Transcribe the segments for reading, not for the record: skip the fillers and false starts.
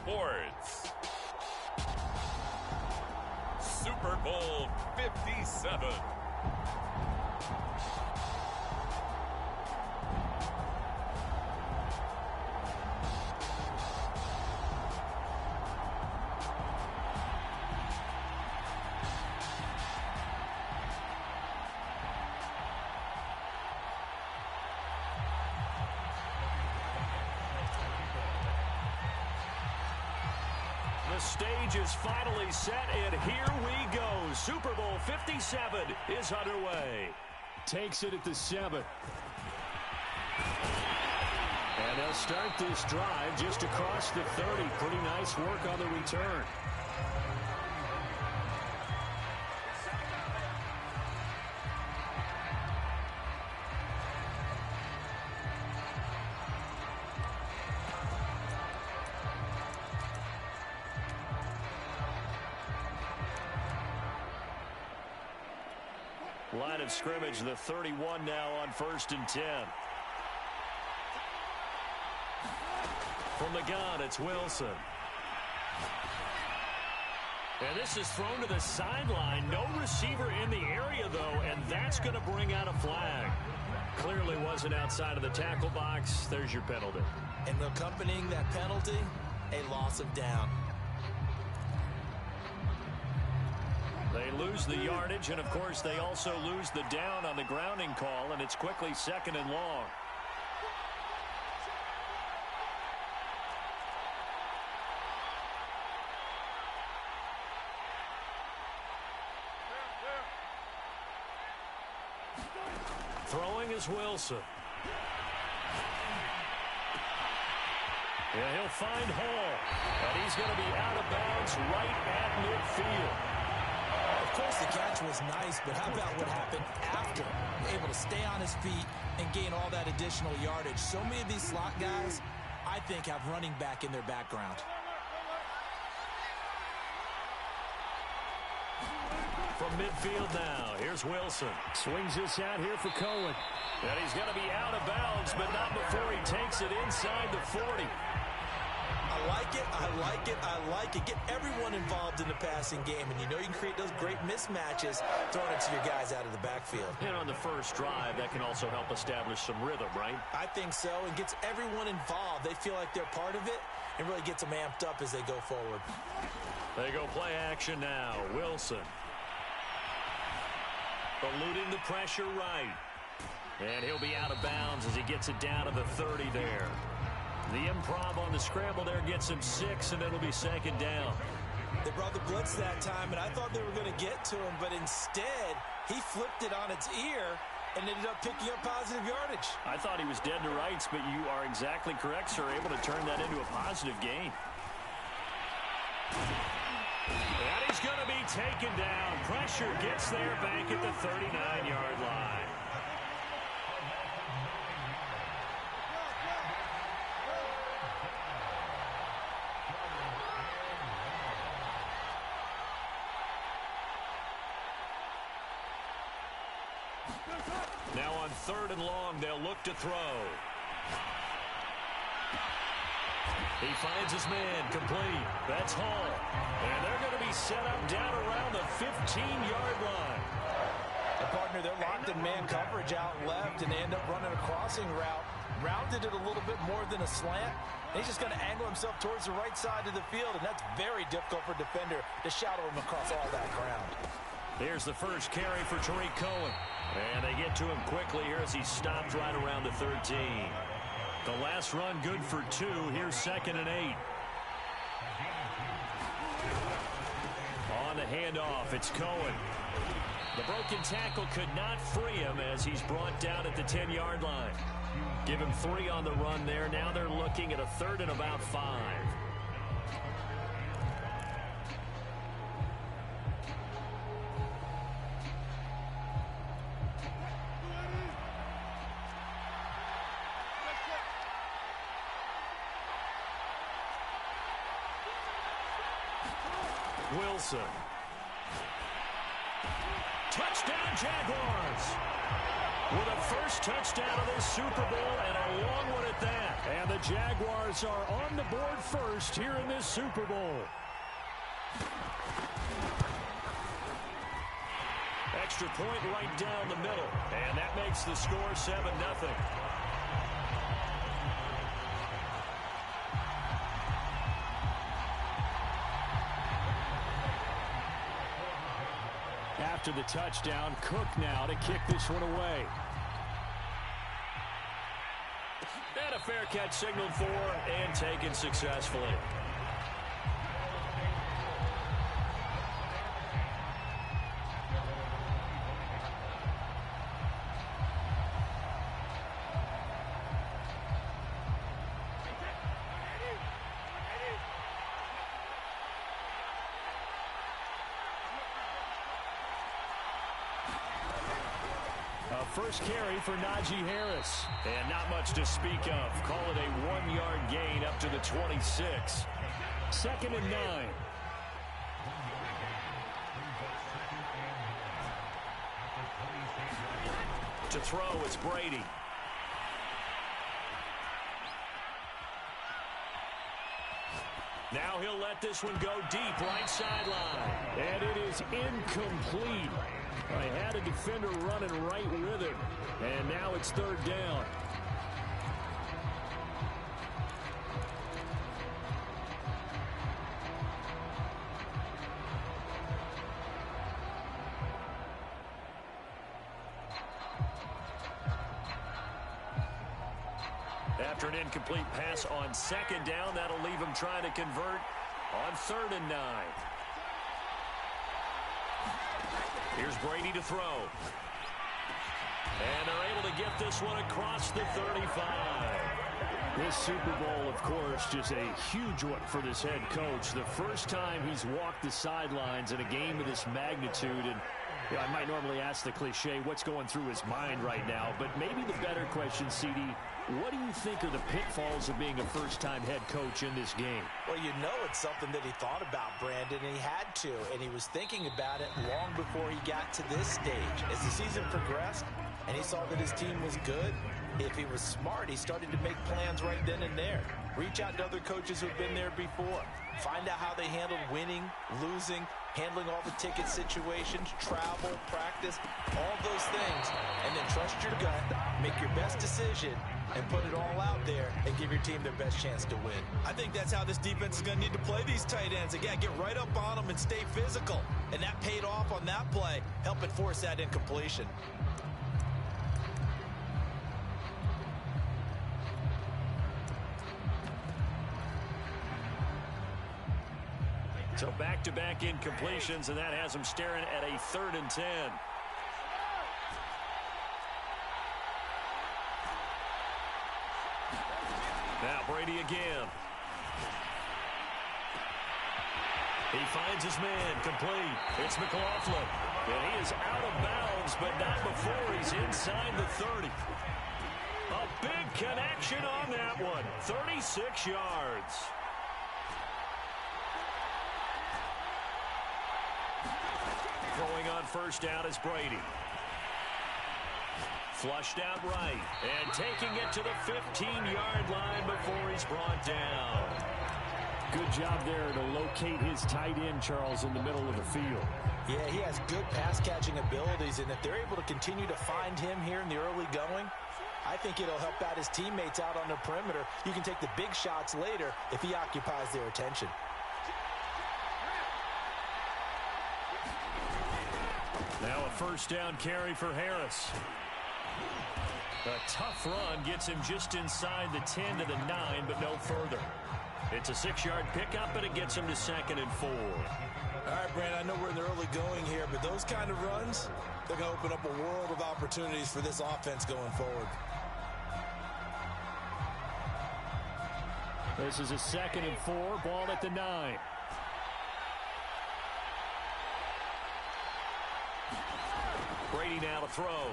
Sports. Super Bowl 57. The stage is finally set, and here we go. Super Bowl 57 is underway. Takes it at the 7. And they'll start this drive just across the 30. Pretty nice work on the return. Line of scrimmage, the 31 now on 1st and 10. From the gun, it's Wilson. And this is thrown to the sideline. No receiver in the area, though, and that's going to bring out a flag. Clearly wasn't outside of the tackle box. There's your penalty. And accompanying that penalty, a loss of down. They lose the yardage, and, of course, they also lose the down on the grounding call, and it's quickly 2nd and long. Throwing is Wilson. Yeah, he'll find Hall, and he's going to be out of bounds right at midfield. Of course, the catch was nice, but how about what happened after? Able to stay on his feet and gain all that additional yardage. So many of these slot guys, I think, have running back in their background. From midfield now, here's Wilson. Swings this out here for Cohen. And he's going to be out of bounds, but not before he takes it inside the 40. I like it, I like it, I like it. Get everyone involved in the passing game, and you know you can create those great mismatches throwing it to your guys out of the backfield. And on the first drive, that can also help establish some rhythm, right? I think so, and gets everyone involved. They feel like they're part of it, and really gets them amped up as they go forward. They go play action now. Wilson. Eluding the pressure right. And he'll be out of bounds as he gets it down to the 30 there. The improv on the scramble there gets him 6, and it'll be 2nd down. They brought the blitz that time, and I thought they were going to get to him, but instead, he flipped it on its ear and ended up picking up positive yardage. I thought he was dead to rights, but you are exactly correct, sir, able to turn that into a positive gain. And he's going to be taken down. Pressure gets there back at the 39-yard line. Now on 3rd and long, they'll look to throw. He finds his man complete. That's Hall. And they're going to be set up down around the 15-yard line. A partner, they're locked in man coverage out left, and they end up running a crossing route. Rounded it a little bit more than a slant. And he's just going to angle himself towards the right side of the field, and that's very difficult for a defender to shadow him across all that ground. There's the first carry for Tariq Cohen. And they get to him quickly here as he stopped right around the 13. The last run good for 2. Here's 2nd and 8. On the handoff, it's Cohen. The broken tackle could not free him as he's brought down at the 10-yard line. Give him 3 on the run there. Now they're looking at a 3rd and about 5. Wilson. Touchdown, Jaguars. with a first touchdown of this Super Bowl, and a long one at that. And the Jaguars are on the board first here in this Super Bowl. Extra point right down the middle, and that makes the score 7-0. After the touchdown, Cook now to kick this one away. And a fair catch signaled for and taken successfully. First carry for Najee Harris. And not much to speak of. Call it a 1-yard gain up to the 26. 2nd and 9. To throw, it's Brady. Now he'll let this one go deep, right sideline. And it is incomplete. I had a defender running right with him. And now it's 3rd down. After an incomplete pass on 2nd down, that'll leave him trying to convert on 3rd and 9. Here's Brady to throw. And they're able to get this one across the 35. This Super Bowl, of course, just a huge one for this head coach. The first time he's walked the sidelines in a game of this magnitude. And I might normally ask the cliche, what's going through his mind right now? But maybe the better question, CD, what do you think are the pitfalls of being a first-time head coach in this game? Well, you know it's something that he thought about, Brandon, and he had to, and he was thinking about it long before he got to this stage. As the season progressed and he saw that his team was good, if he was smart, he started to make plans right then and there. Reach out to other coaches who've been there before. Find out how they handled winning, losing, handling all the ticket situations, travel, practice, all those things, and then trust your gut, make your best decision, and put it all out there and give your team their best chance to win. I think that's how this defense is going to need to play these tight ends. Again, get right up on them and stay physical. And that paid off on that play, helping force that incompletion. So back-to-back incompletions, and that has him staring at a 3rd and 10. Now Brady again. He finds his man, complete. It's McLaughlin. And he is out of bounds, but not before he's inside the 30. A big connection on that one. 36 yards. Throwing on 1st down is Brady. Flushed out right. And taking it to the 15-yard line before he's brought down. Good job there to locate his tight end, Charles, in the middle of the field. Yeah, he has good pass-catching abilities, and if they're able to continue to find him here in the early going, I think it'll help out his teammates out on the perimeter. You can take the big shots later if he occupies their attention. Now a 1st down carry for Harris. A tough run gets him just inside the 10 to the 9, but no further. It's a 6-yard pickup, but it gets him to 2nd and 4. All right, Brandon, I know we're in the early going here, but those kind of runs, they're going to open up a world of opportunities for this offense going forward. This is a 2nd and 4, ball at the 9. Brady now to throw.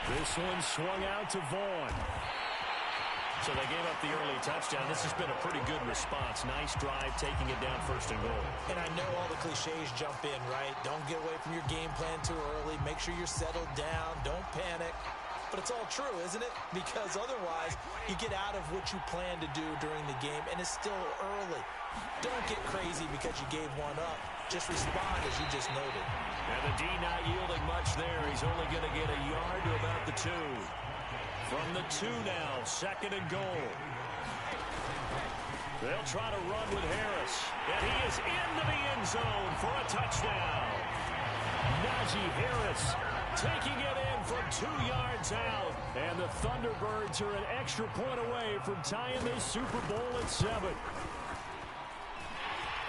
This one swung out to Vaughn. So they gave up the early touchdown. This has been a pretty good response. Nice drive, taking it down 1st and goal. And I know all the cliches jump in, right? Don't get away from your game plan too early. Make sure you're settled down. Don't panic. But it's all true, isn't it? Because otherwise, you get out of what you plan to do during the game, and it's still early. Don't get crazy because you gave one up. Just respond, as you just noted. And the D not yielding much there. He's only going to get a yard to about the 2. From the 2 now, 2nd and goal. They'll try to run with Harris. And he is into the end zone for a touchdown. Najee Harris taking it in from 2 yards out. And the Thunderbirds are an extra point away from tying this Super Bowl at 7.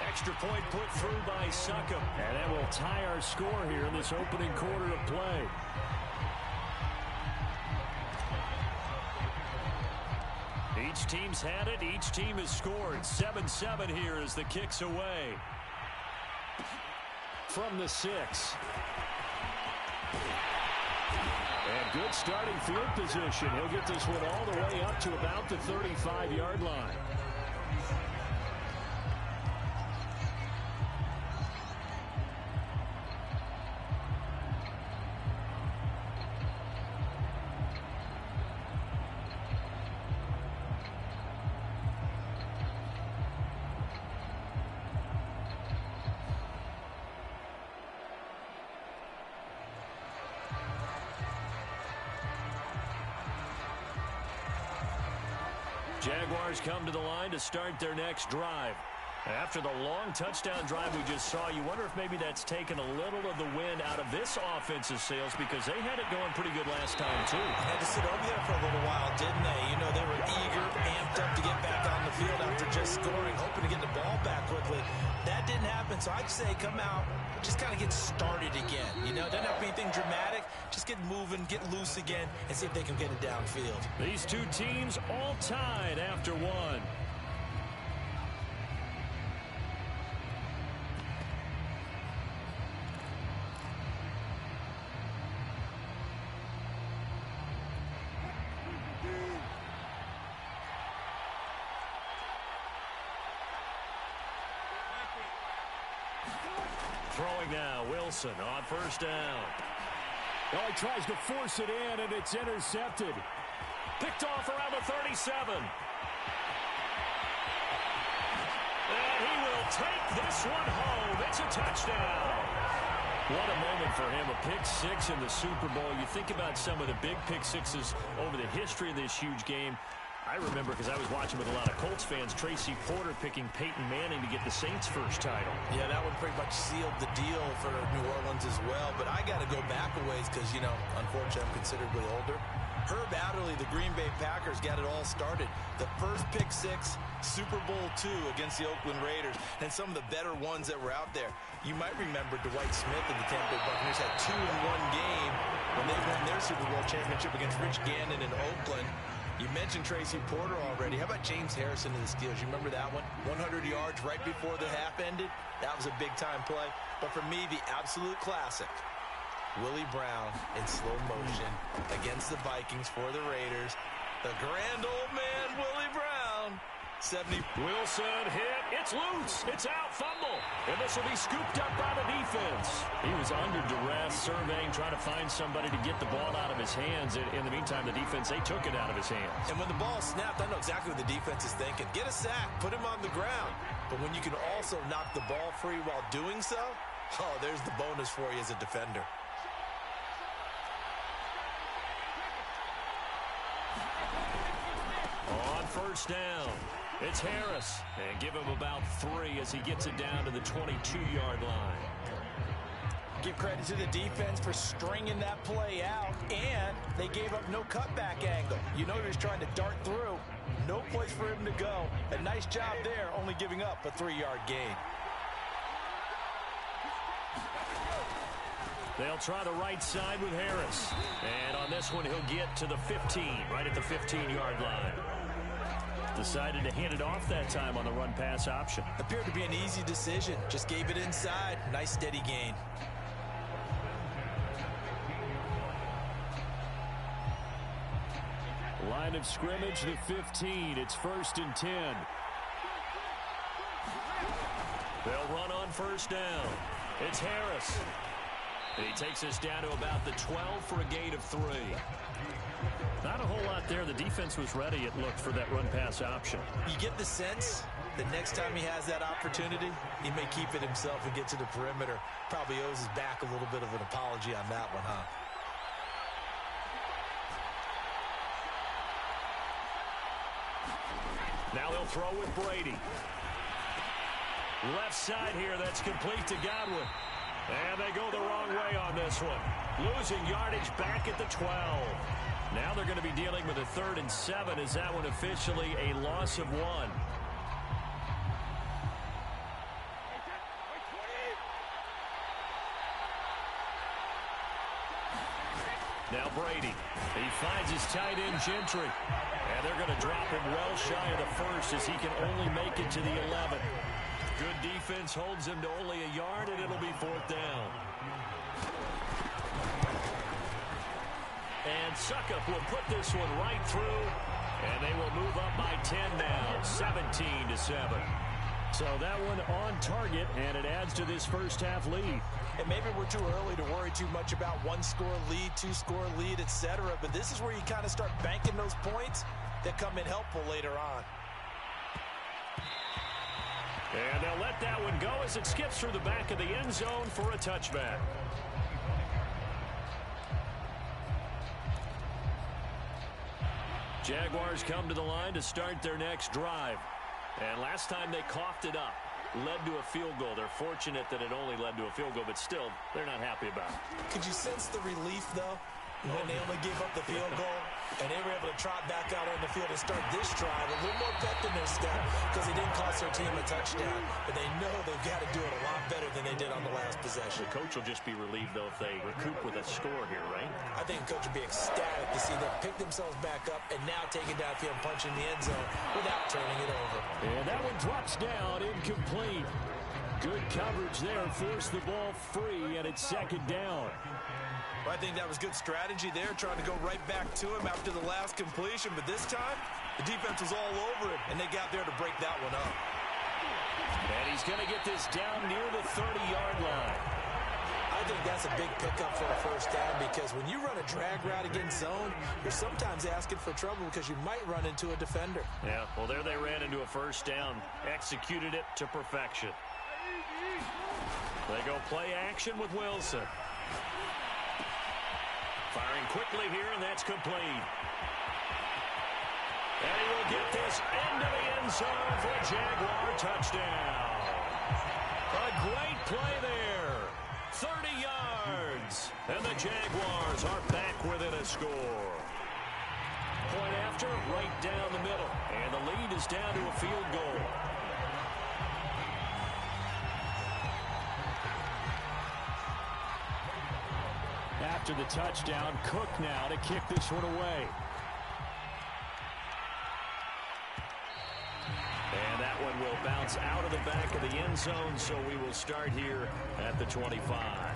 Extra point put through by Succop. And that will tie our score here in this opening quarter of play. Each team's had it. Each team has scored. 7-7 here as the kick's away. From the 6. And good starting field position. He'll get this one all the way up to about the 35-yard line. Jaguars come to the line to start their next drive. After the long touchdown drive we just saw, you wonder if maybe that's taken a little of the wind out of this offensive sails, because they had it going pretty good last time, too. Had to sit over there for a little while, didn't they? You know, they were eager, amped up to get back on the field after just scoring, hoping to get the ball back quickly. That didn't happen, so I'd say come out, just kind of get started again. You know, doesn't have to be anything dramatic. Just get moving, get loose again, and see if they can get it downfield. These two teams all tied after 1. Throwing now, Wilson on 1st down. Oh, he tries to force it in, and it's intercepted. Picked off around the 37. And he will take this one home. It's a touchdown. What a moment for him, a pick 6 in the Super Bowl. You think about some of the big pick 6s over the history of this huge game. I remember, because I was watching with a lot of Colts fans, Tracy Porter picking Peyton Manning to get the Saints' first title. Yeah, that one pretty much sealed the deal for New Orleans as well. But I got to go back a ways because, you know, unfortunately I'm considerably older. Herb Adderley, the Green Bay Packers, got it all started. The first pick 6, Super Bowl II against the Oakland Raiders, and some of the better ones that were out there. You might remember Dwight Smith and the Tampa Bay Buccaneers had 2 in one game when they won their Super Bowl championship against Rich Gannon in Oakland. You mentioned Tracy Porter already. How about James Harrison in the Steelers? You remember that one? 100 yards right before the half ended. That was a big-time play. But for me, the absolute classic, Willie Brown in slow motion against the Vikings for the Raiders. The grand old man, Willie Brown. 70. Wilson hit. It's loose. It's out. Fumble. And this will be scooped up by the defense. He was under duress, surveying, trying to find somebody to get the ball out of his hands. In the meantime, the defense, they took it out of his hands. And when the ball snapped, I know exactly what the defense is thinking. Get a sack. Put him on the ground. But when you can also knock the ball free while doing so, oh, there's the bonus for you as a defender. On 1st down, it's Harris. And give him about 3 as he gets it down to the 22-yard line. Give credit to the defense for stringing that play out, and they gave up no cutback angle. You know he was trying to dart through. No place for him to go. A nice job there, only giving up a 3-yard gain. They'll try the right side with Harris. And on this one, he'll get to the 15, right at the 15-yard line. Decided to hand it off that time on the run-pass option. Appeared to be an easy decision. Just gave it inside. Nice steady gain. Line line of scrimmage, the 15. It's 1st and 10. They'll run on first down. It's Harris. And he takes us down to about the 12 for a gain of 3. Not a whole lot there. The defense was ready, it looked, for that run-pass option. You get the sense that next time he has that opportunity, he may keep it himself and get to the perimeter. Probably owes his back a little bit of an apology on that one, huh? Now they'll throw with Brady. Left side here, that's complete to Godwin. And they go the wrong way on this one. Losing yardage back at the 12. Now they're going to be dealing with a 3rd and 7. Is that one officially a loss of 1? Now Brady. He finds his tight end Gentry. And they're going to drop him well shy of the 1st as he can only make it to the 11. Good defense holds him to only a yard, and it'll be 4th down. And Succop will put this one right through, and they will move up by 10 now, 17-7. So that one on target, and it adds to this first half lead. And maybe we're too early to worry too much about 1-score lead, 2-score lead, etc. But this is where you kind of start banking those points that come in helpful later on. And they'll let that one go as it skips through the back of the end zone for a touchback. Jaguars come to the line to start their next drive. And last time they coughed it up, led to a field goal. They're fortunate that it only led to a field goal, but still, they're not happy about it. Could you sense the relief, though, when they only gave up the field goal and they were able to trot back out on the field and start this drive? A little more pep in their step because they didn't cost their team a touchdown. But they know they've got to do it a lot better than they did on the last possession. The coach will just be relieved, though, if they recoup with a score here, right? I think the coach would be ecstatic to see them pick themselves back up and now take it downfield and punch in the end zone without turning it over. And that one drops down, incomplete. Good coverage there, forced the ball free, and it's 2nd down. I think that was good strategy there, trying to go right back to him after the last completion. But this time, the defense was all over it, and they got there to break that one up. And he's going to get this down near the 30-yard line. I think that's a big pickup for a first down because when you run a drag route against zone, you're sometimes asking for trouble because you might run into a defender. Yeah, well, there they ran into a first down, executed it to perfection. They go play action with Wilson. Firing quickly here, and that's complete. And he will get this into the end zone for a Jaguar touchdown. A great play there. 30 yards. And the Jaguars are back within a score. Point after, right down the middle. And the lead is down to a field goal. After the touchdown, Cook now to kick this one away. And that one will bounce out of the back of the end zone, so we will start here at the 25.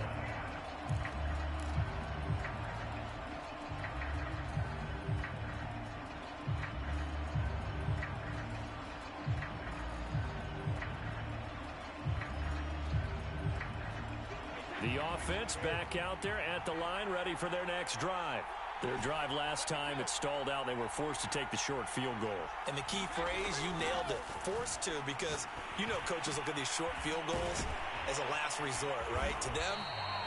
The offense back out there at the line, ready for their next drive. Their drive last time, it stalled out. They were forced to take the short field goal. And the key phrase, you nailed it, forced to, because you know coaches look at these short field goals as a last resort, right? To them,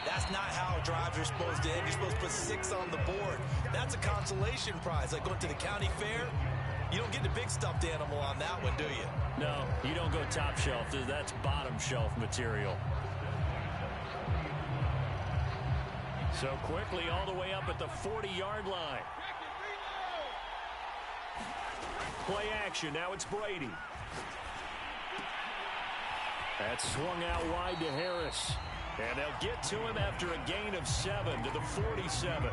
that's not how drives are supposed to end. You're supposed to put 6 on the board. That's a consolation prize, like going to the county fair. You don't get the big stuffed animal on that one, do you? No, you don't go top shelf. That's bottom shelf material. So quickly all the way up at the 40-yard line. Play action. Now it's Brady. That's swung out wide to Harris. And they'll get to him after a gain of 7 to the 47.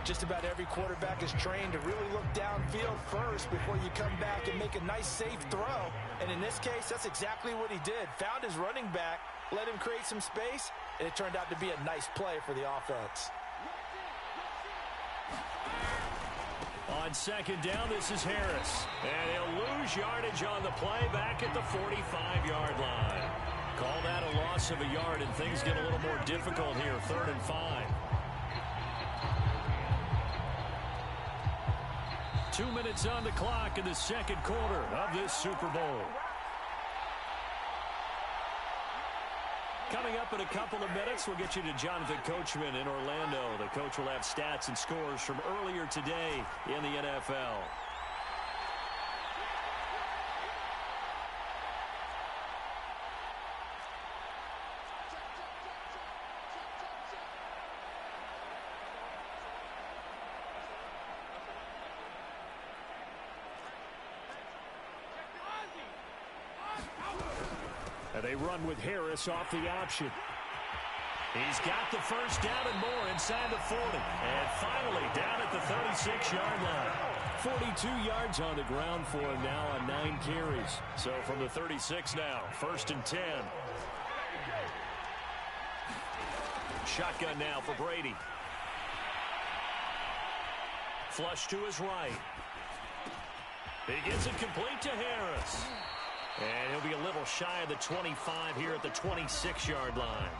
Just about every quarterback is trained to really look downfield first before you come back and make a nice, safe throw. And in this case, that's exactly what he did. Found his running back, let him create some space, and it turned out to be a nice play for the offense. On second down, this is Harris. And he'll lose yardage on the play back at the 45-yard line. Call that a loss of a yard, and things get a little more difficult here, 3rd and 5. 2 minutes on the clock in the second quarter of this Super Bowl. Coming up in a couple of minutes, we'll get you to Jonathan Coachman in Orlando. The coach will have stats and scores from earlier today in the NFL. They run with Harris off the option. He's got the first down and more inside the 40. And finally down at the 36-yard line. 42 yards on the ground for him now on 9 carries. So from the 36 now, 1st and 10. Shotgun now for Brady. Flush to his right. He gets it complete to Harris. And he'll be a little shy of the 25 here at the 26-yard line.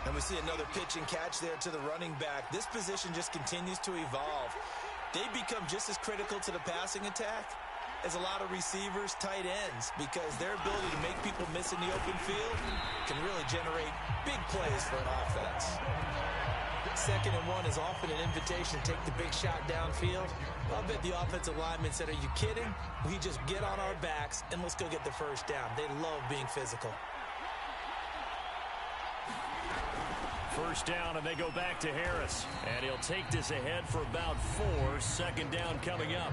And we see another pitch and catch there to the running back. This position just continues to evolve. They become just as critical to the passing attack as a lot of receivers, tight ends, because their ability to make people miss in the open field can really generate big plays for an offense. 2nd and 1 is often an invitation to take the big shot downfield. I'll bet the offensive lineman said, are you kidding? We just get on our backs and let's go get the first down. They love being physical. First down, and they go back to Harris. And he'll take this ahead for about 4. 2nd down coming up.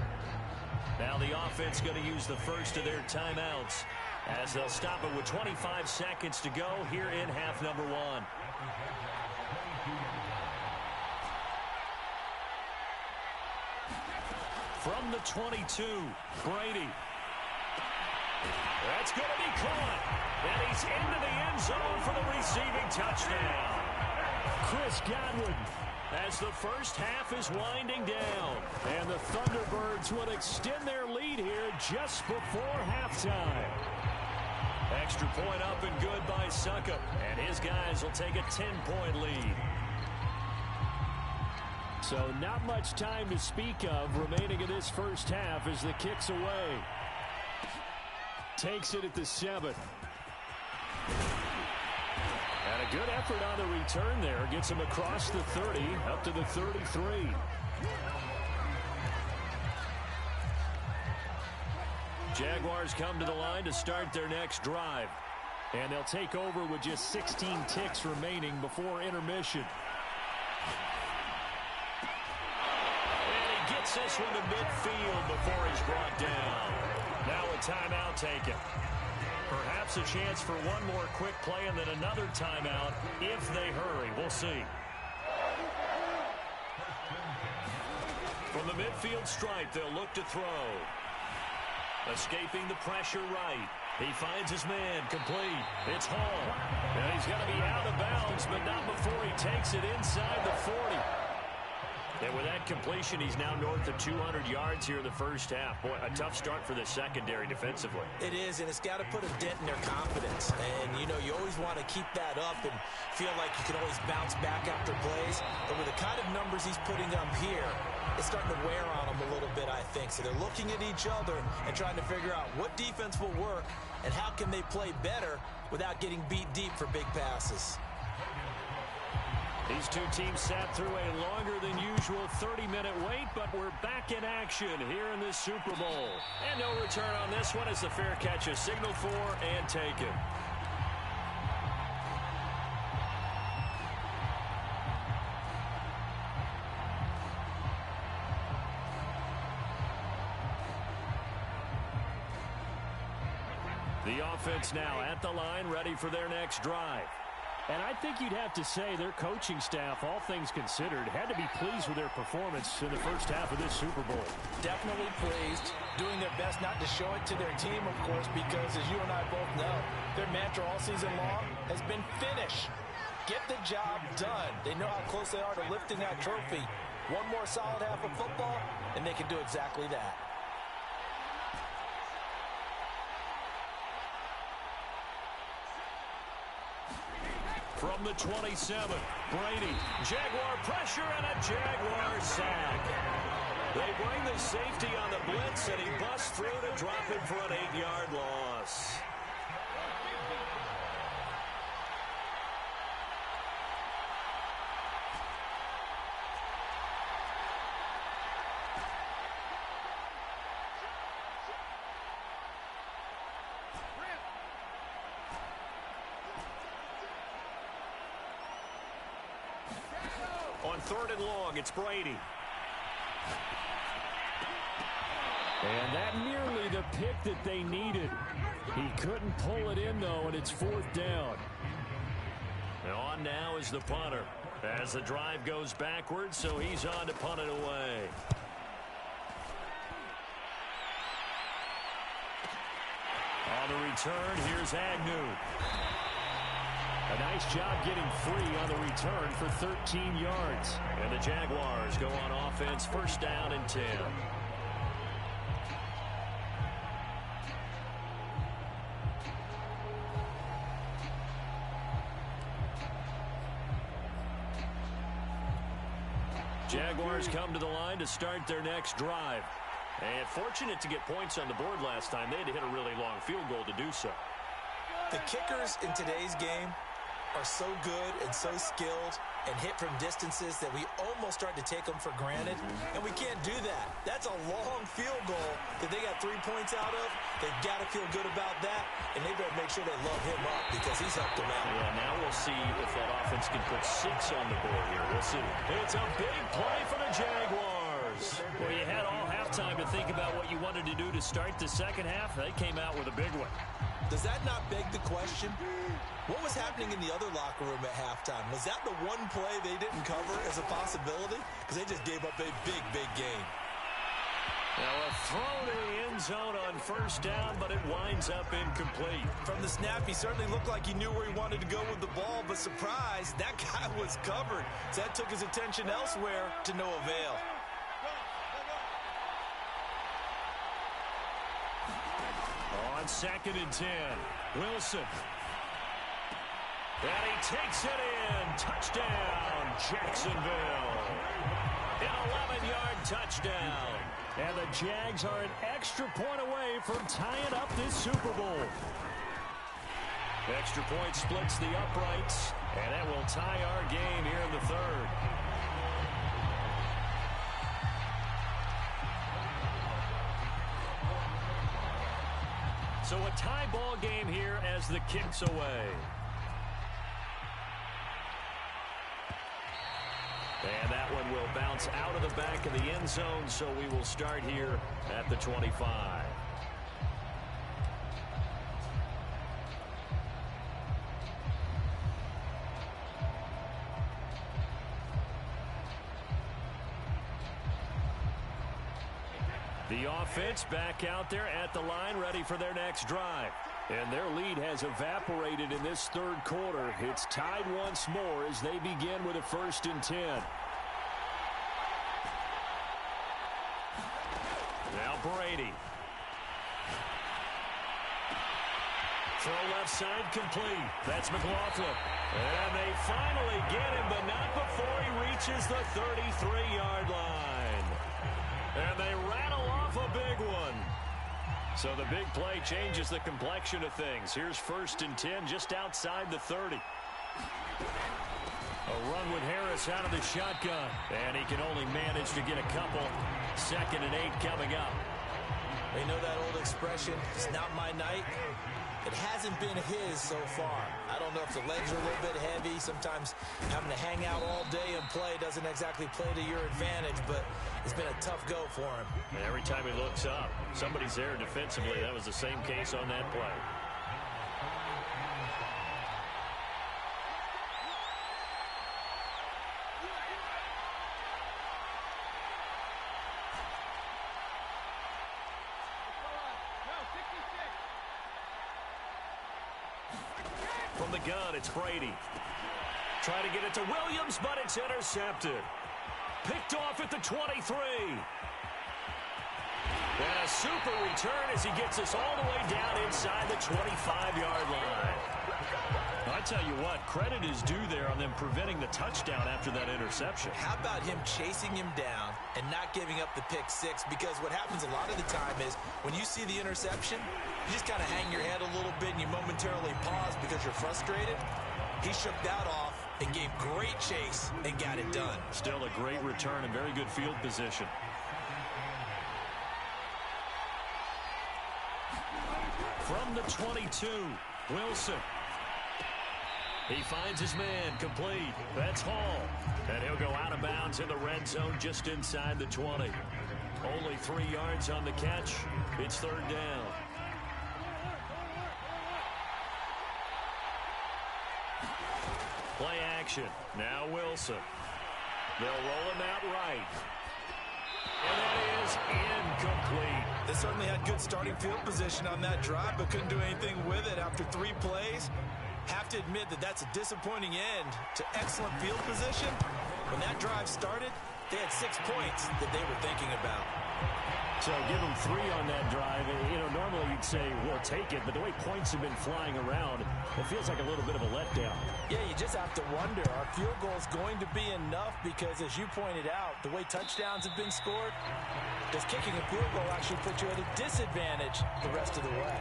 Now the offense going to use the first of their timeouts as they'll stop it with 25 seconds to go here in half number 1. From the 22, Brady. That's going to be caught. And he's into the end zone for the receiving touchdown. Chris Godwin, as the first half is winding down. And the Thunderbirds will extend their lead here just before halftime. Extra point up and good by Succop. And his guys will take a 10-point lead. So not much time to speak of remaining in this first half as the kick's away. Takes it at the 7. And a good effort on the return there. Gets him across the 30, up to the 33. Jaguars come to the line to start their next drive. And they'll take over with just 16 ticks remaining before intermission. Gets this one to midfield before he's brought down. Now a timeout taken. Perhaps a chance for one more quick play and then another timeout if they hurry. We'll see. From the midfield stripe, they'll look to throw. Escaping the pressure right. He finds his man complete. It's Hall. And he's going to be out of bounds, but not before he takes it inside the 40. And with that completion, he's now north of 200 yards here in the first half. Boy, a tough start for the secondary defensively. It is, and it's got to put a dent in their confidence. And, you know, you always want to keep that up and feel like you can always bounce back after plays. But with the kind of numbers he's putting up here, it's starting to wear on them a little bit, I think. So they're looking at each other and trying to figure out what defense will work and how can they play better without getting beat deep for big passes. These two teams sat through a longer than usual 30-minute wait, but we're back in action here in this Super Bowl. And no return on this one as the fair catch is signaled for and taken. The offense now at the line, ready for their next drive. And I think you'd have to say their coaching staff, all things considered, had to be pleased with their performance in the first half of this Super Bowl. Definitely pleased, doing their best not to show it to their team, of course, because as you and I both know, their mantra all season long has been finish. Get the job done. They know how close they are to lifting that trophy, One more solid half of football, and they can do exactly that. From the 27, Brady. Jaguar pressure and a Jaguar sack. They bring the safety on the blitz, and he busts through to drop it for an 8-yard loss. On 3rd and long, it's Brady. And that nearly the pick that they needed. He couldn't pull it in, though, and it's 4th down. And on now is the punter as the drive goes backwards, so he's on to punt it away. On the return, here's Agnew. A nice job getting free on the return for 13 yards. And the Jaguars go on offense, 1st down and 10. Jaguars come to the line to start their next drive. And fortunate to get points on the board last time. They had to hit a really long field goal to do so. The kickers in today's game are so good and so skilled and hit from distances that we almost start to take them for granted, and we can't do that. That's a long field goal that they got 3 points out of. They've got to feel good about that, and they better make sure they load him up because he's helped them out. Yeah, now we'll see if that offense can put 6 on the board here. We'll see. It's a big play for the Jaguars. Well, you had all halftime to think about what you wanted to do to start the second half. They came out with a big one. Does that not beg the question? What was happening in the other locker room at halftime? Was that the one play they didn't cover as a possibility? Because they just gave up a big, big game. Now a throw to the end zone on 1st down, but it winds up incomplete. From the snap, he certainly looked like he knew where he wanted to go with the ball, but surprise, that guy was covered. So that took his attention elsewhere to no avail. On 2nd and 10, Wilson. And he takes it in. Touchdown, Jacksonville. An 11-yard touchdown. And the Jags are an extra point away from tying up this Super Bowl. Extra point splits the uprights, and that will tie our game here in the 3rd. So a tie ball game here as the kick's away. And that one will bounce out of the back of the end zone, so we will start here at the 25. The offense back out there at the line, ready for their next drive. And their lead has evaporated in this 3rd quarter. It's tied once more as they begin with a 1st and 10. Now Brady. Throw left side complete. That's McLaughlin. And they finally get him, but not before he reaches the 33-yard line. And they rattle off a big one. So the big play changes the complexion of things. Here's 1st and 10 just outside the 30. A run with Harris out of the shotgun. And he can only manage to get a couple. 2nd and 8 coming up. You know that old expression, it's not my night? It hasn't been his so far. I don't know if the legs are a little bit heavy. Sometimes having to hang out all day and play doesn't exactly play to your advantage, but it's been a tough go for him. And every time he looks up, somebody's there defensively. That was the same case on that play. From the gun, it's Brady. Trying to get it to Williams, but it's intercepted. Picked off at the 23. And a super return as he gets us all the way down inside the 25-yard line. I tell you what, credit is due there on them preventing the touchdown after that interception. How about him chasing him down and not giving up the pick six? Because what happens a lot of the time is when you see the interception, you just kind of hang your head a little bit and you momentarily pause because you're frustrated. He shook that off and gave great chase and got it done. Still a great return and very good field position. From the 22, Wilson. He finds his man, complete. That's Hall. And he'll go out of bounds in the red zone just inside the 20. Only 3 yards on the catch. It's third down. Play action. Now Wilson. They'll roll him out right. And that is incomplete. They certainly had good starting field position on that drive, but couldn't do anything with it after 3 plays. Have to admit that that's a disappointing end to excellent field position. When that drive started, they had 6 points that they were thinking about. So give them 3 on that drive. You know, normally you'd say, we'll take it, but the way points have been flying around, it feels like a little bit of a letdown. Yeah, you just have to wonder, are field goals going to be enough? Because as you pointed out, the way touchdowns have been scored, does kicking a field goal actually put you at a disadvantage the rest of the way?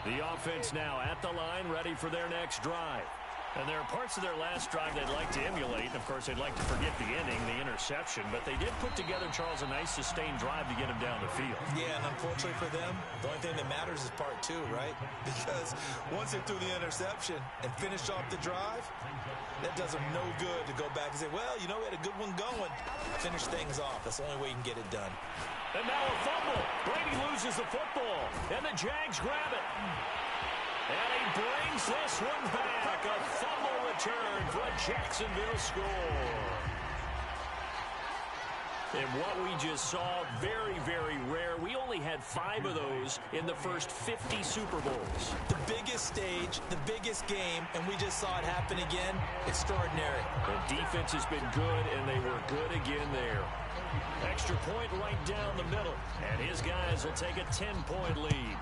The offense now at the line, ready for their next drive. And there are parts of their last drive they'd like to emulate. And, of course, they'd like to forget the inning, the interception. But they did put together, Charles, a nice sustained drive to get him down the field. Yeah, and unfortunately for them, the only thing that matters is part 2, right? Because once they threw the interception and finished off the drive, that does them no good to go back and say, well, you know, we had a good one going. Finish things off. That's the only way you can get it done. And now a fumble. Brady loses the football. And the Jags grab it. And he brings this one back. A fumble return for a Jacksonville score. And what we just saw, very, very rare. We only had 5 of those in the first 50 Super Bowls. The biggest stage, the biggest game, and we just saw it happen again. Extraordinary. The defense has been good, and they were good again there. Extra point right down the middle. And his guys will take a 10-point lead.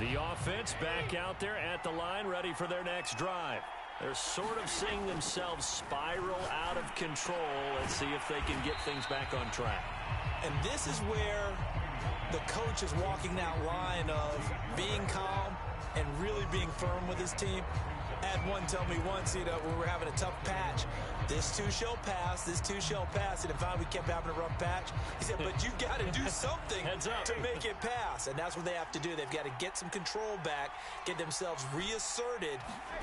The offense back out there at the line, ready for their next drive. They're sort of seeing themselves spiral out of control. Let's see if they can get things back on track. And this is where the coach is walking that line of being calm and really being firm with his team. I had one tell me once, you know, when we were having a tough patch, this too shall pass, this too shall pass. And if finally we kept having a rough patch, he said, but you've got to do something to make it pass. And that's what they have to do. They've got to get some control back, get themselves reasserted,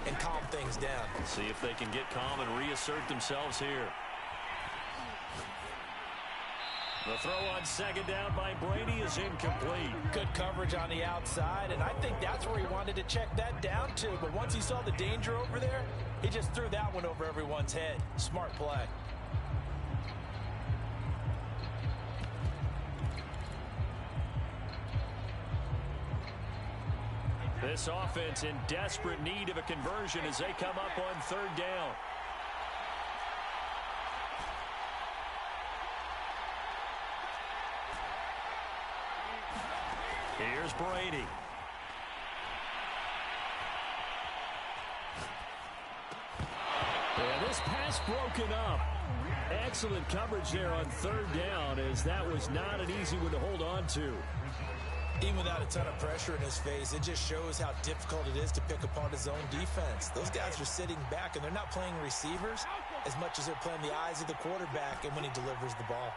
and calm things down. See if they can get calm and reassert themselves here. The throw on second down by Brady is incomplete. Good coverage on the outside, and I think that's where he wanted to check that down to. But once he saw the danger over there, he just threw that one over everyone's head. Smart play. This offense in desperate need of a conversion as they come up on third down. Here's Brady. And this pass broken up. Excellent coverage there on third down, as that was not an easy one to hold on to. Even without a ton of pressure in his face, it just shows how difficult it is to pick apart his own defense. Those guys are sitting back, and they're not playing receivers as much as they're playing the eyes of the quarterback and when he delivers the ball.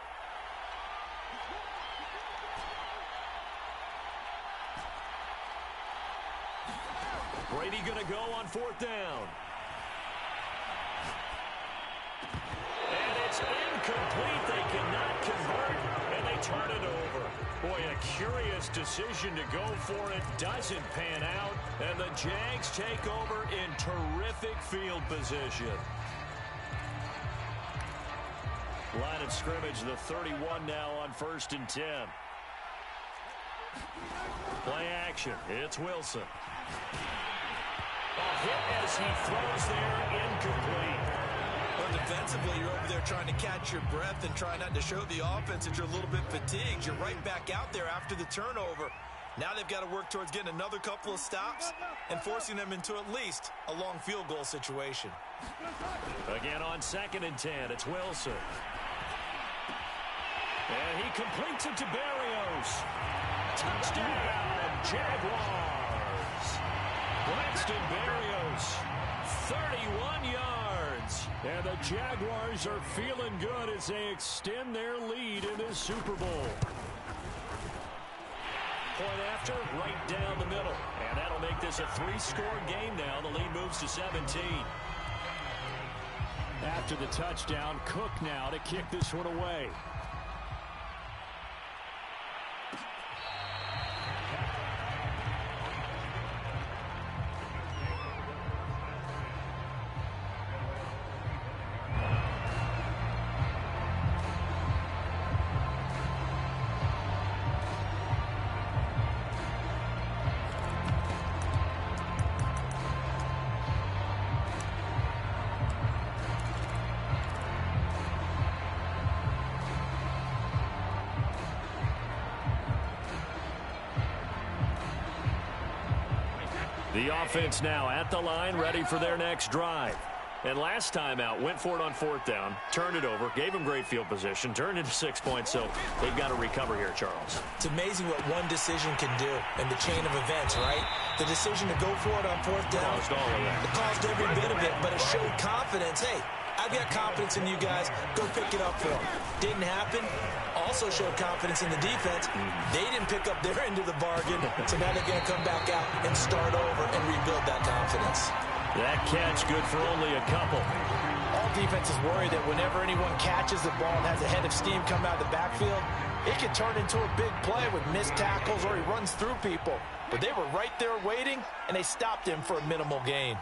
Brady going to go on fourth down. And it's incomplete. They cannot convert, and they turn it over. Boy, a curious decision to go for it. Doesn't pan out. And the Jags take over in terrific field position. Line of scrimmage, the 31 now on 1st and 10. Play action. It's Wilson. A hit as he throws there, incomplete. Well, defensively, you're over there trying to catch your breath and try not to show the offense that you're a little bit fatigued. You're right back out there after the turnover. Now they've got to work towards getting another couple of stops and forcing them into at least a long field goal situation. Again on 2nd and 10, it's Wilson. And he completes it to Berrios. Touchdown, Jaguars. Braxton Berrios, 31 yards. And the Jaguars are feeling good as they extend their lead in this Super Bowl. Point after, right down the middle. And that'll make this a 3-score game now. The lead moves to 17. After the touchdown, Cook now to kick this one away. The offense now at the line, ready for their next drive. And last time out, went for it on 4th down, turned it over, gave them great field position, turned into 6 points, so they've got to recover here, Charles. It's amazing what one decision can do in the chain of events, right? The decision to go for it on 4th down. Caused all of that. It caused every bit of it, but it showed confidence. Hey, I've got confidence in you guys. Go pick it up for them. Didn't happen. Also showed confidence in the defense. They didn't pick up their end of the bargain, so now they're going to come back out and start over and rebuild that confidence. That catch good for only a couple. All defenses worry that whenever anyone catches the ball and has a head of steam come out of the backfield, it can turn into a big play with missed tackles or he runs through people. But they were right there waiting, and they stopped him for a minimal gain.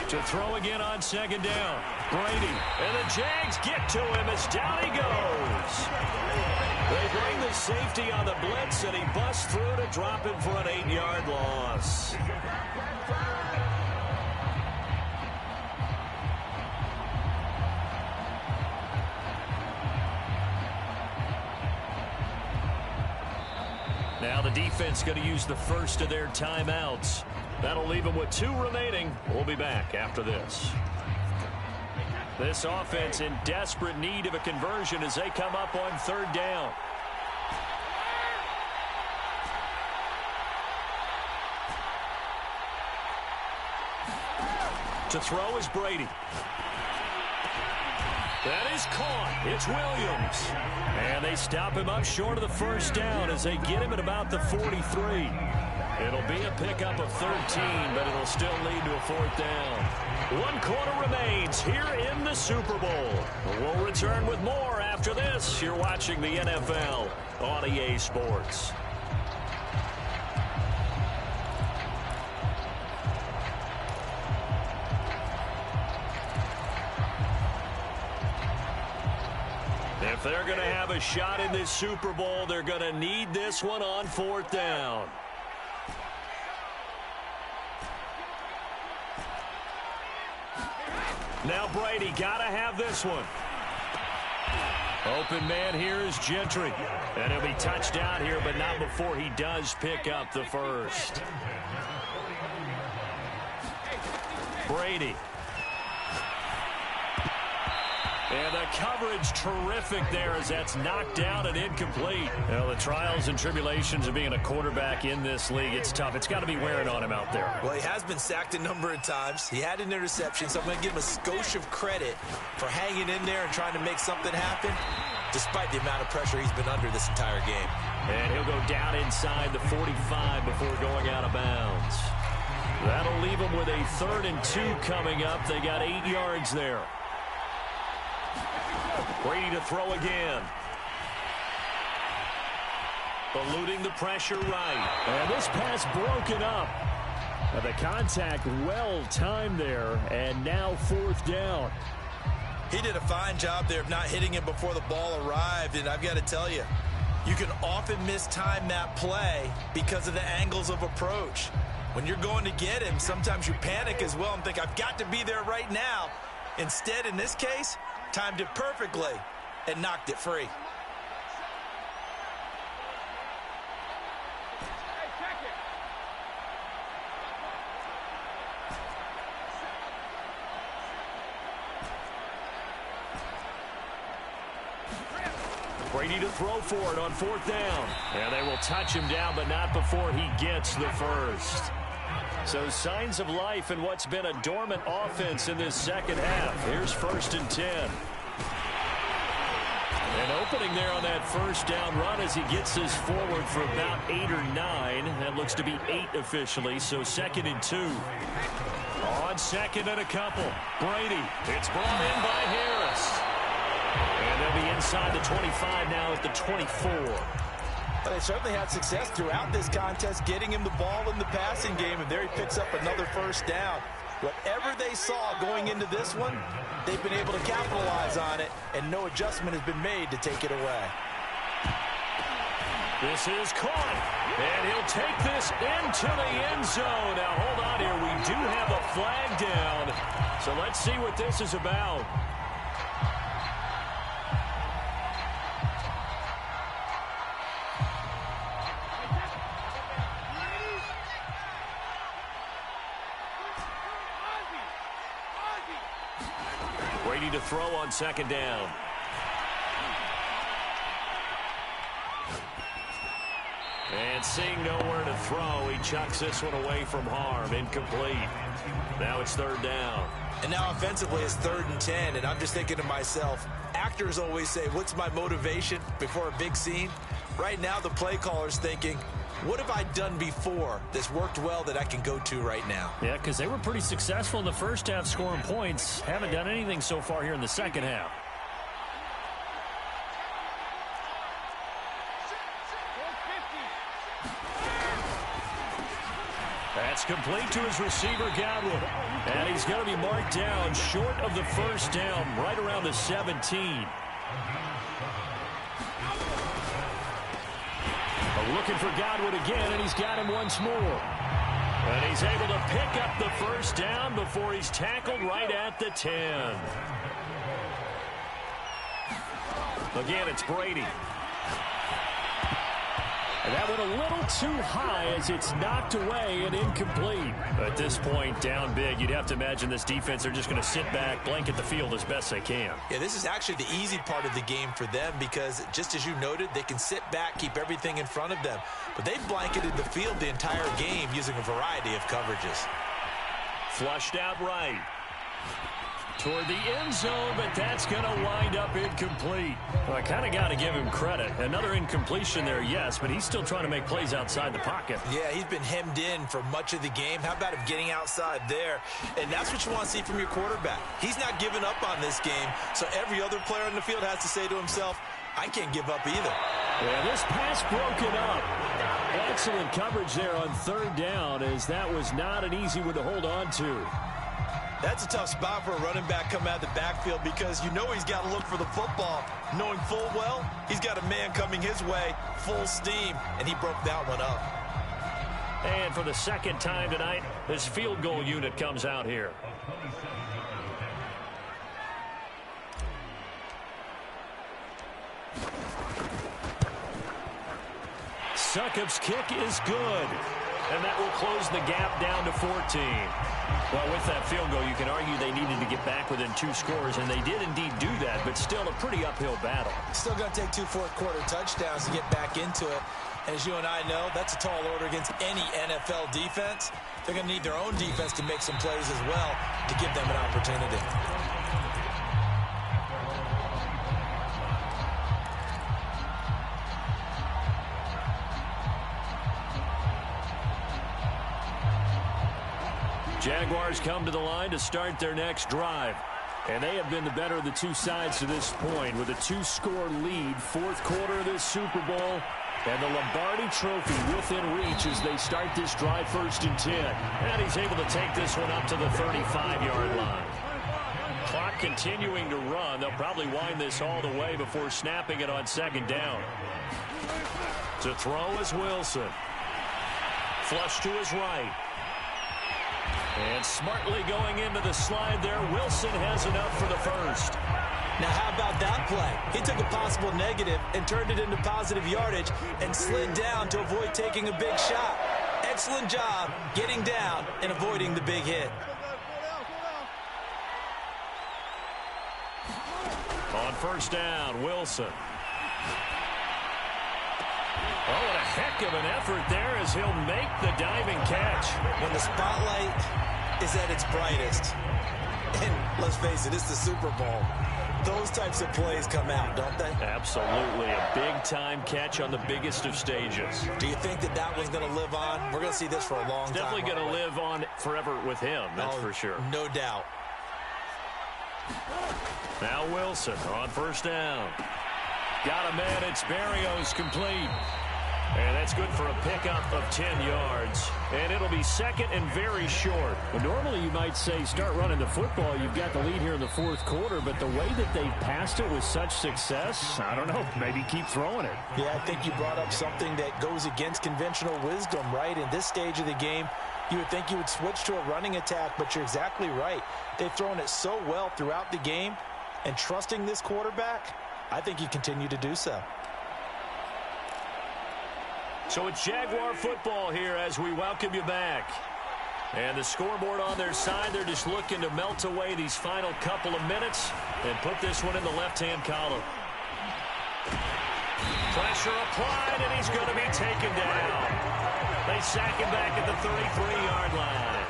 To throw again on 2nd down. Brady. And the Jags get to him as down he goes. They bring the safety on the blitz, and he busts through to drop him for an 8-yard loss. Now the defense going to use the first of their timeouts. That'll leave them with 2 remaining. We'll be back after this. This offense in desperate need of a conversion as they come up on 3rd down. To throw is Brady. That is caught. It's Williams. And they stop him up short of the 1st down as they get him at about the 43. It'll be a pickup of 13, but it'll still lead to a 4th down. 1 quarter remains here in the Super Bowl. We'll return with more after this. You're watching the NFL on EA Sports. If they're going to have a shot in this Super Bowl, they're going to need this one on 4th down. Now Brady got to have this one. Open man here is Gentry. And he'll be touched down here, but not before he does pick up the first. Brady. And the coverage terrific there as that's knocked down and incomplete. Well, the trials and tribulations of being a quarterback in this league, it's tough. It's got to be wearing on him out there. Well, he has been sacked a number of times. He had an interception, so I'm going to give him a skosh of credit for hanging in there and trying to make something happen, despite the amount of pressure he's been under this entire game. And he'll go down inside the 45 before going out of bounds. That'll leave him with a 3rd and 2 coming up. They got 8 yards there. Brady to throw again. Eluding the pressure right. And this pass broken up. The contact well timed there, and now 4th down. He did a fine job there of not hitting him before the ball arrived, and I've got to tell you, you can often mistime that play because of the angles of approach. When you're going to get him, sometimes you panic as well and think, I've got to be there right now. Instead, in this case, timed it perfectly and knocked it free. Brady to throw for it on 4th down. And they will touch him down, but not before he gets the first. So signs of life in what's been a dormant offense in this second half. Here's 1st and 10. And opening there on that 1st down run as he gets this forward for about 8 or 9. That looks to be 8 officially, so 2nd and 2. On 2nd and a couple. Brady. It's brought in by Harris. And they'll be inside the 25 now at the 24. But they certainly had success throughout this contest getting him the ball in the passing game, and there he picks up another 1st down. Whatever they saw going into this one, they've been able to capitalize on it, and no adjustment has been made to take it away. This is caught, and he'll take this into the end zone. Now, hold on here. We do have a flag down, so let's see what this is about. Brady to throw on 2nd down. And seeing nowhere to throw, he chucks this one away from harm. Incomplete. Now it's 3rd down. And now offensively it's 3rd and 10, and I'm just thinking to myself, actors always say, what's my motivation before a big scene? Right now the play caller's thinking, what have I done before that's worked well that I can go to right now? Yeah, because they were pretty successful in the first half scoring points. Haven't done anything so far here in the second half. That's complete to his receiver, Godwin. And he's going to be marked down short of the 1st down, right around the 17. Looking for Godwin again, and he's got him once more. And he's able to pick up the 1st down before he's tackled right at the 10. Again, it's Brady. And that went a little too high as it's knocked away and incomplete. At this point, down big, you'd have to imagine this defense, they're just going to sit back, blanket the field as best they can. Yeah, this is actually the easy part of the game for them because, just as you noted, they can sit back, keep everything in front of them. But they've blanketed the field the entire game using a variety of coverages. Flushed out right. Toward the end zone, but that's going to wind up incomplete. Well, I kind of got to give him credit. Another incompletion there, yes, but he's still trying to make plays outside the pocket. Yeah, he's been hemmed in for much of the game. How about him getting outside there? And that's what you want to see from your quarterback. He's not giving up on this game, so every other player on the field has to say to himself, I can't give up either. Yeah, this pass broken up. Excellent coverage there on 3rd down, as that was not an easy one to hold on to. That's a tough spot for a running back coming out of the backfield because you know he's got to look for the football, knowing full well he's got a man coming his way, full steam, and he broke that one up. And for the 2nd time tonight, this field goal unit comes out here. Succop's kick is good. And that will close the gap down to 14. Well, with that field goal, you can argue they needed to get back within 2 scores, and they did indeed do that, but still a pretty uphill battle. Still going to take 2 fourth-quarter touchdowns to get back into it. As you and I know, that's a tall order against any NFL defense. They're going to need their own defense to make some plays as well to give them an opportunity. Jaguars come to the line to start their next drive. And they have been the better of the two sides to this point with a 2-score lead. Fourth quarter of this Super Bowl. And the Lombardi Trophy within reach as they start this drive, 1st and 10. And he's able to take this one up to the 35-yard line. Clock continuing to run. They'll probably wind this all the way before snapping it on 2nd down. To throw is Wilson. Flush to his right. And smartly going into the slide there, Wilson has enough for the first. Now, how about that play? He took a possible negative and turned it into positive yardage and slid down to avoid taking a big shot. Excellent job getting down and avoiding the big hit. On 1st down, Wilson. Oh, what a heck of an effort there as he'll make the diving catch. When the spotlight is at its brightest, and let's face it, it's the Super Bowl, those types of plays come out, don't they? Absolutely. A big-time catch on the biggest of stages. Do you think that that one's going to live on? We're going to see this for a long time. Definitely going to live on forever with him, that's for sure. No doubt. Now Wilson on 1st down. Got him in. It's Berrios complete. And that's good for a pickup of 10 yards. And it'll be 2nd and very short. Well, normally you might say start running the football. You've got the lead here in the 4th quarter. But the way that they've passed it with such success, I don't know, maybe keep throwing it. Yeah, I think you brought up something that goes against conventional wisdom, right? In this stage of the game, you would think you would switch to a running attack, but you're exactly right. They've thrown it so well throughout the game, and trusting this quarterback, I think you continue to do so. So it's Jaguar football here as we welcome you back. And the scoreboard on their side, they're just looking to melt away these final couple of minutes and put this one in the left-hand column. Pressure applied, and he's going to be taken down. They sack him back at the 33-yard line.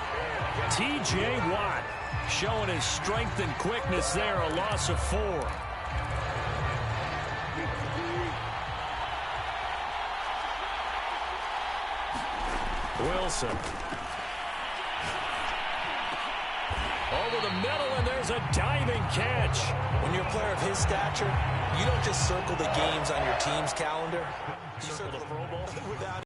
T.J. Watt showing his strength and quickness there, a loss of 4. Wilson. Over the middle, and there's a diving catch. When you're a player of his stature, you don't just circle the games on your team's calendar. You circle the Pro Bowl without